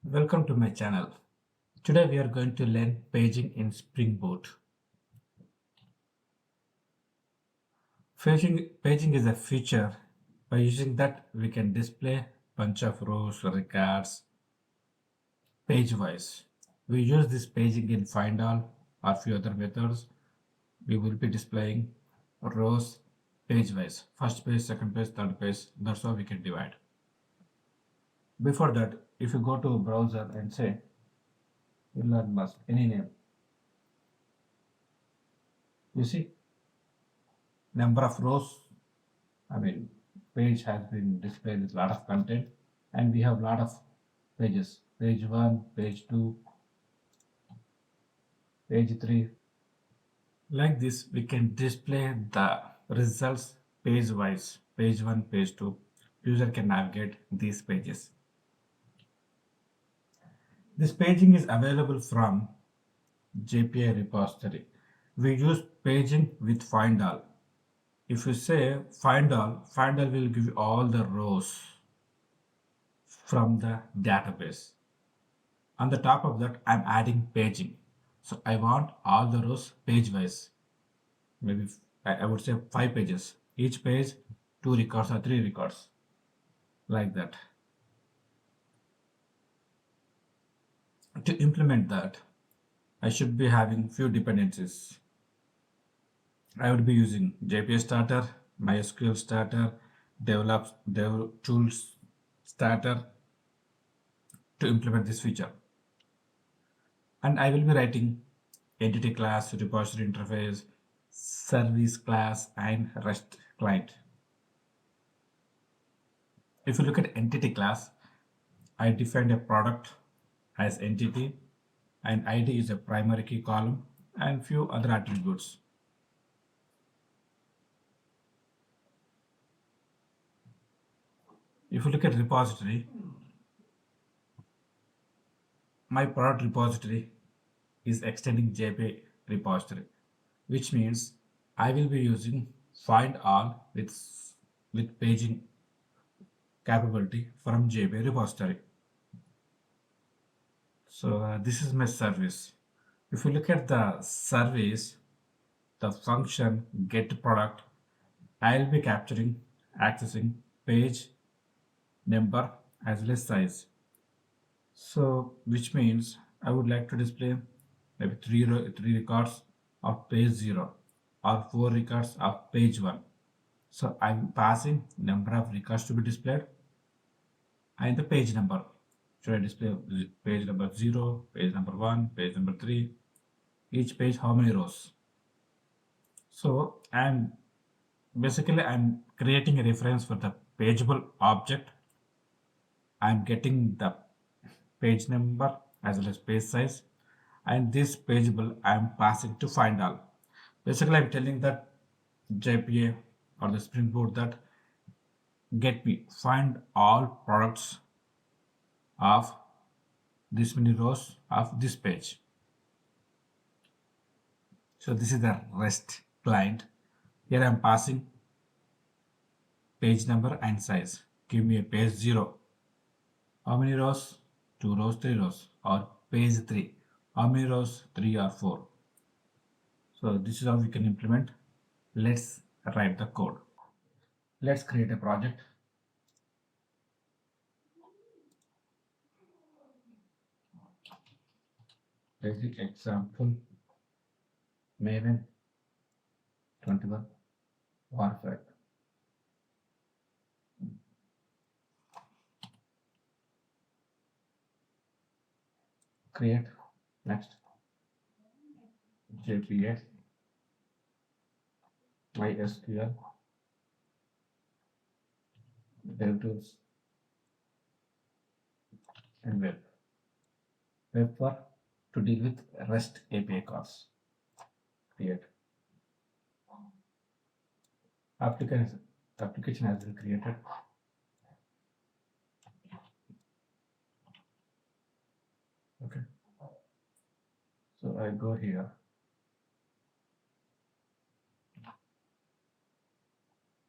Welcome to my channel. Today we are going to learn paging in Spring Boot. Paging is a feature. By using that, we can display bunch of rows, records, page-wise. We use this paging in find all or few other methods. We will be displaying rows page-wise. First page, second page, third page. That's how we can divide. Before that, if you go to a browser and say Elon Musk, any name, you see number of rows. Page has been displayed with a lot of content, and we have a lot of pages. Page 1, page 2, page 3. Like this, we can display the results page wise. Page 1, page 2. User can navigate these pages. This paging is available from JPA repository. We use paging with find all. If you say find all will give you all the rows from the database. On the top of that, I'm adding paging. So I want all the rows page wise. Maybe I would say 5 pages. Each page, 2 records or 3 records. Like that. To implement that, I should be having few dependencies. I would be using JPA starter, MySQL starter, dev tools starter to implement this feature. And I will be writing entity class, repository interface, service class, and REST client. If you look at entity class, I defined a product as entity, and ID is a primary key column, and few other attributes. If you look at repository, my product repository is extending JPA repository, which means I will be using find all with paging capability from JPA repository. So this is my service. If you look at the service, the function get product, I'll be accessing page number as well as size. So which means I would like to display maybe three records of page 0 or 4 records of page 1. So I'm passing number of records to be displayed and the page number. Should I display page number 0, page number 1, page number 3, each page how many rows? So I'm creating a reference for the pageable object. I'm getting the page number as well as page size, and this pageable I'm passing to find all. Basically, I'm telling that JPA or the Spring Boot that get me find all products of this many rows of this page. So this is the REST client. Here I'm passing page number and size. Give me a page 0. How many rows? 2 rows, 3 rows. Or page 3. How many rows? 3 or 4. So this is how we can implement. Let's write the code. Let's create a project. Basic example Maven 21 Warfare. Create. Next. JPA. MySQL. Dev tools. And web. Web for to deal with REST API calls. Create. Application has been created. Okay. So I go here.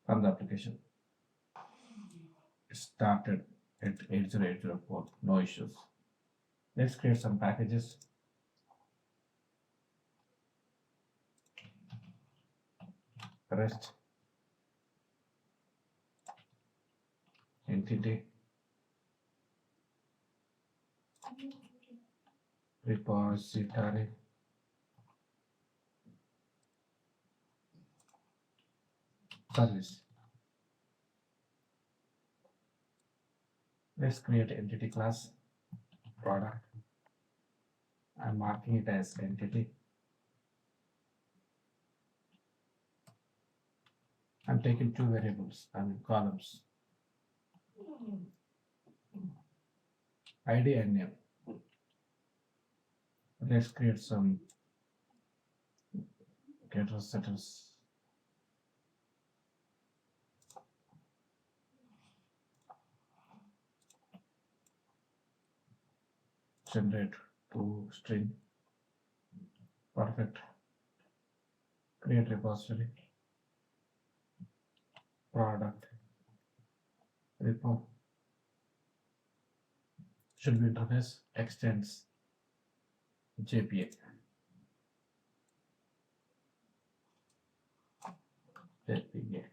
From the application. It started at 80804. No issues. Let's create some packages. REST entity repository service. Let's create entity class product. I'm marking it as entity. I'm taking two variables, columns, ID and name. Let's create some getters, setters. Generate to string. Perfect. Create repository. Product. Repo. Should be interface extends JPA. JPA.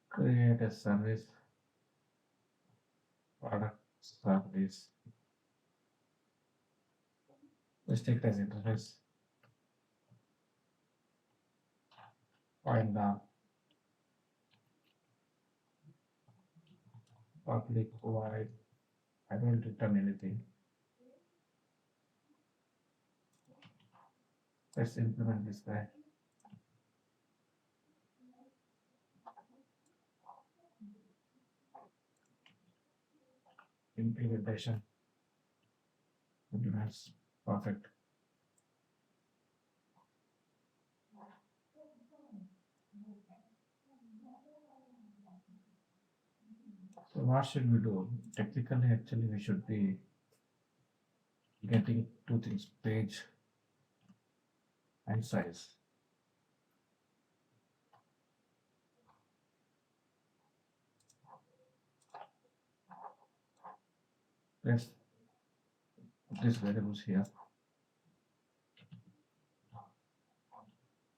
Create a service. Product service. Let's take it as interface. Find the public void. I don't return anything. Let's implement this guy. Implementation. Implements. Perfect. So what should we do? Technically, actually, we should be getting two things: page and size. Let's put these variables here.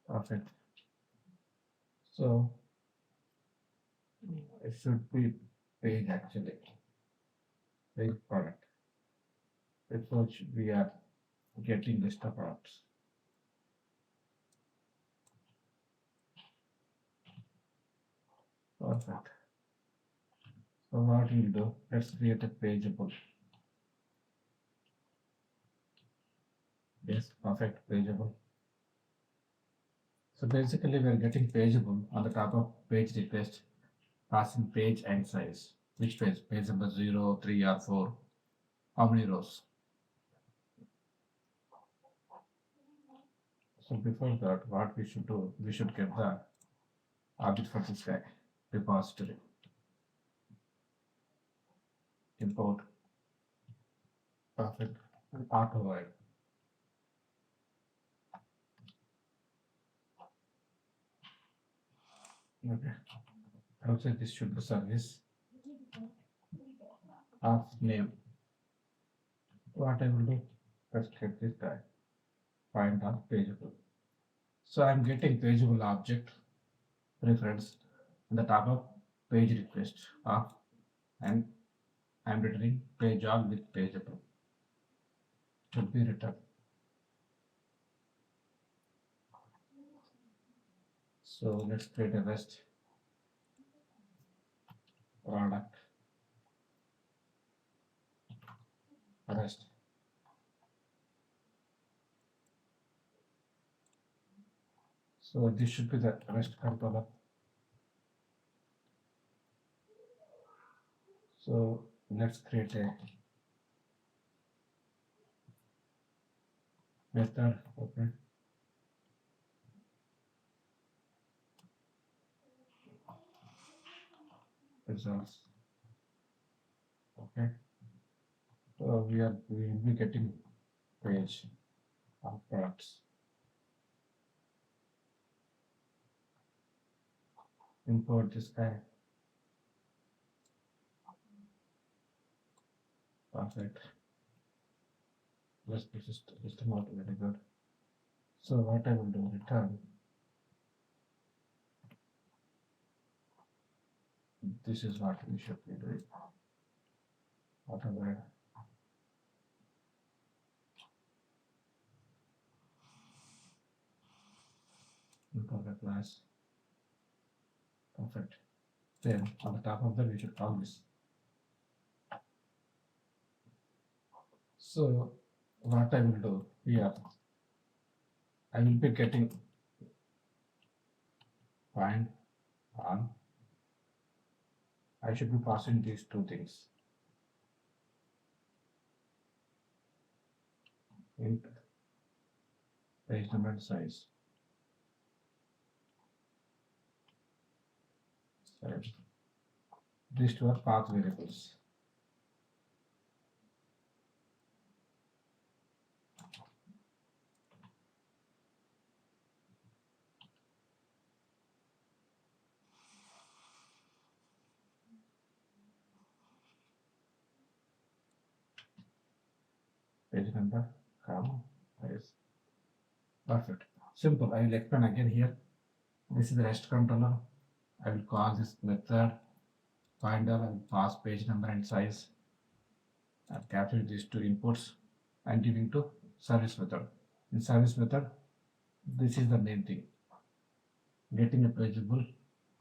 Perfect. So it should be page actually, page product. Which we are getting list of products. Perfect. So what we'll do, let's create a pageable. Yes, perfect, pageable. So basically we're getting pageable on the top of page request, passing page and size. Which page? Page number 0, 3 or 4. How many rows? So before that, what we should do, we should get the object for this guy, repository. Import. Perfect. And auto void. Okay. Outside this should be service of name. What I will do, let's get this guy. Find on pageable. So I'm getting pageable object reference in the top of page request of, and I'm returning page all with pageable. Should be returned. So let's create a REST product. REST. So this should be the REST controller. So let's create a method. Okay. Results. Okay. So we will be getting page of products. import this guy. Perfect. Let's put system out very good. So what I will do, return. This is what we should be doing. Whatever. Import a class. Perfect. Then on the top of that we should call this. So what I will do here, I will be getting find on. I should be passing these two things. Int page number and size. These two are path variables. Page number, comma, size. Perfect. Simple. I will explain again here. This is the REST controller. I will call this method finder. I will pass page number and size. I've captured these two inputs and giving to service method. In service method, this is the main thing. Getting a pageable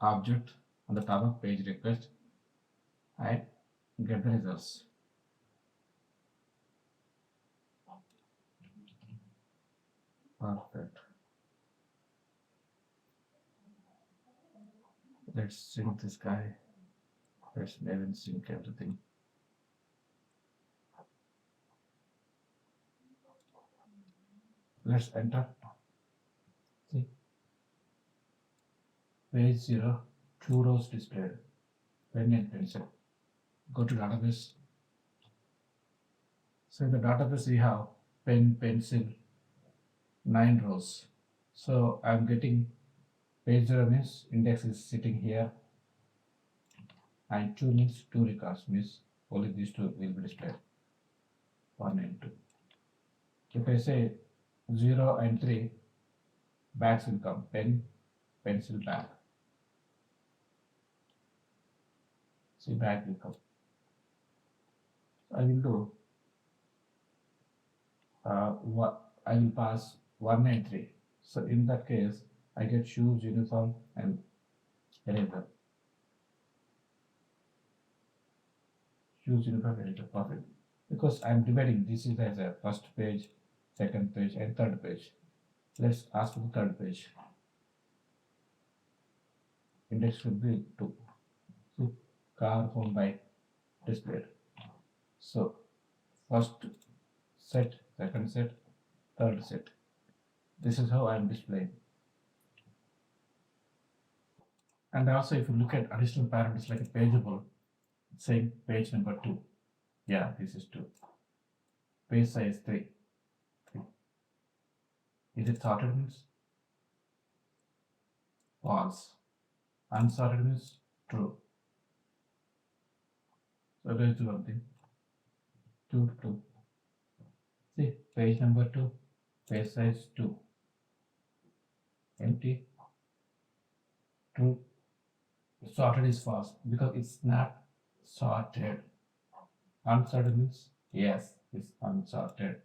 object on the top of page request and get the results. Perfect. Let's sync this guy. Let's Maven sync everything. Let's enter. See, page 0, 2 rows displayed. Pen and pencil. Go to database. So in the database we have pen, pencil, 9 rows. So I'm getting page 0 means index is sitting here, and 2 means 2 records means only these two will be displayed, 1 and 2. If I say 0 and 3, bags will come, pen, pencil, bag. See, bag will come. I will do what I will pass 1 and 3. So in that case, I get shoes, uniform, and eraser. Shoes, uniform, eraser. Perfect. Because I am dividing this is as a first page, second page, and third page. Let's ask for the third page. Index should be 2. So car, home, bike displayed. So first set, second set, third set. This is how I am displaying. And also if you look at additional parameters like a pageable, saying page number 2. Yeah, this is 2. Page size 3. Is it sorted means false. Unsorted means true. So let's do one thing. 2, 2. See, page number 2, page size 2. Empty. True. Sorted is false because it's not sorted. Unsorted means yes, it's unsorted.